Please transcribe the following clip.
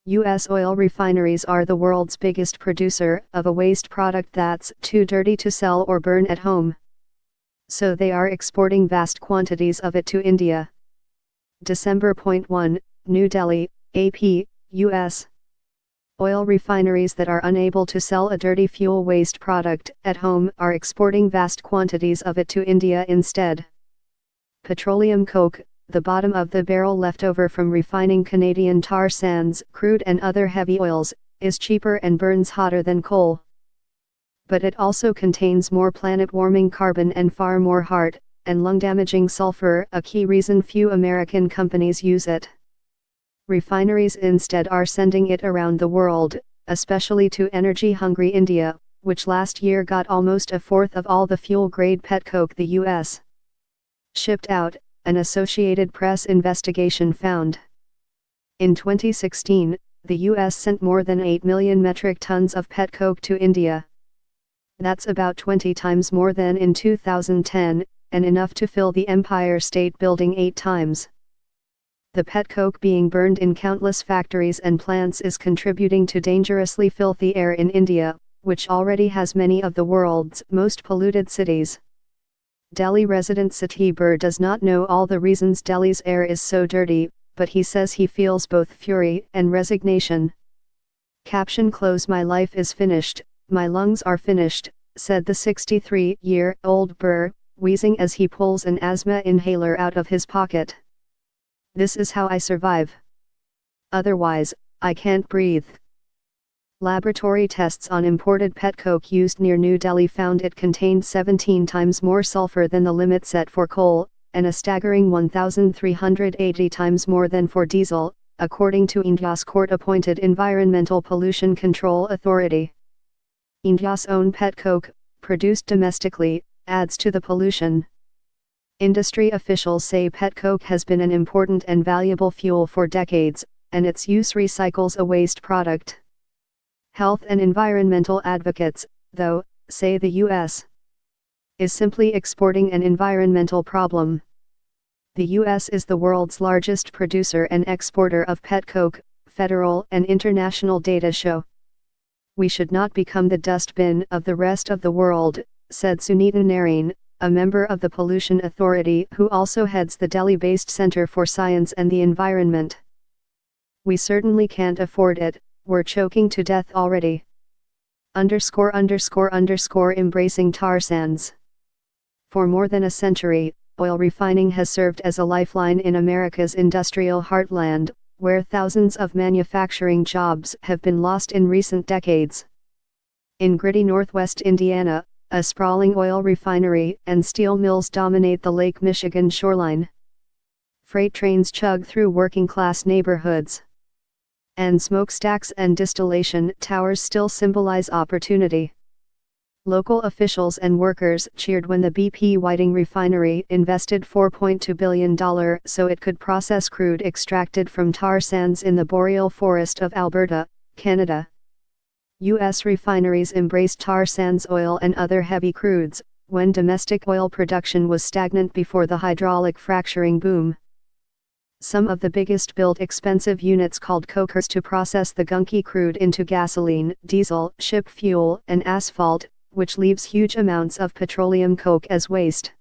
U.S. oil refineries are the world's biggest producer of a waste product that's too dirty to sell or burn at home. So they are exporting vast quantities of it to India. December 1, New Delhi, AP, U.S. Oil refineries that are unable to sell a dirty fuel waste product at home are exporting vast quantities of it to India instead. Petroleum coke, the bottom of the barrel leftover from refining Canadian tar sands, crude and other heavy oils, is cheaper and burns hotter than coal. But it also contains more planet-warming carbon and far more heart and lung-damaging sulfur, a key reason few American companies use it. Refineries instead are sending it around the world, especially to energy-hungry India, which last year got almost a fourth of all the fuel-grade petcoke the U.S. shipped out, an Associated Press investigation found. In 2016, the U.S. sent more than 8 million metric tons of petcoke to India. That's about 20 times more than in 2010, and enough to fill the Empire State Building 8 times. The petcoke being burned in countless factories and plants is contributing to dangerously filthy air in India, which already has many of the world's most polluted cities. Delhi resident Satibur does not know all the reasons Delhi's air is so dirty, but he says he feels both fury and resignation. Caption: My life is finished, my lungs are finished, said the 63-year-old Burr, wheezing as he pulls an asthma inhaler out of his pocket. This is how I survive. Otherwise, I can't breathe. Laboratory tests on imported petcoke used near New Delhi found it contained 17 times more sulfur than the limit set for coal, and a staggering 1,380 times more than for diesel, according to India's court-appointed Environmental Pollution Control Authority. India's own petcoke, produced domestically, adds to the pollution. Industry officials say petcoke has been an important and valuable fuel for decades, and its use recycles a waste product. Health and environmental advocates, though, say the U.S. is simply exporting an environmental problem. The U.S. is the world's largest producer and exporter of petcoke, federal and international data show. We should not become the dustbin of the rest of the world, said Sunita Narain, a member of the Pollution Authority who also heads the Delhi-based Center for Science and the Environment. We certainly can't afford it. We're choking to death already. Embracing tar sands. For more than a century, oil refining has served as a lifeline in America's industrial heartland, where thousands of manufacturing jobs have been lost in recent decades. In gritty northwest Indiana, a sprawling oil refinery and steel mills dominate the Lake Michigan shoreline. Freight trains chug through working-class neighborhoods. And smokestacks and distillation towers still symbolize opportunity. Local officials and workers cheered when the BP Whiting refinery invested $4.2 billion so it could process crude extracted from tar sands in the boreal forest of Alberta, Canada. U.S. refineries embraced tar sands oil and other heavy crudes, when domestic oil production was stagnant before the hydraulic fracturing boom. Some of the biggest built expensive units called cokers to process the gunky crude into gasoline, diesel, ship fuel, and asphalt, which leaves huge amounts of petroleum coke as waste.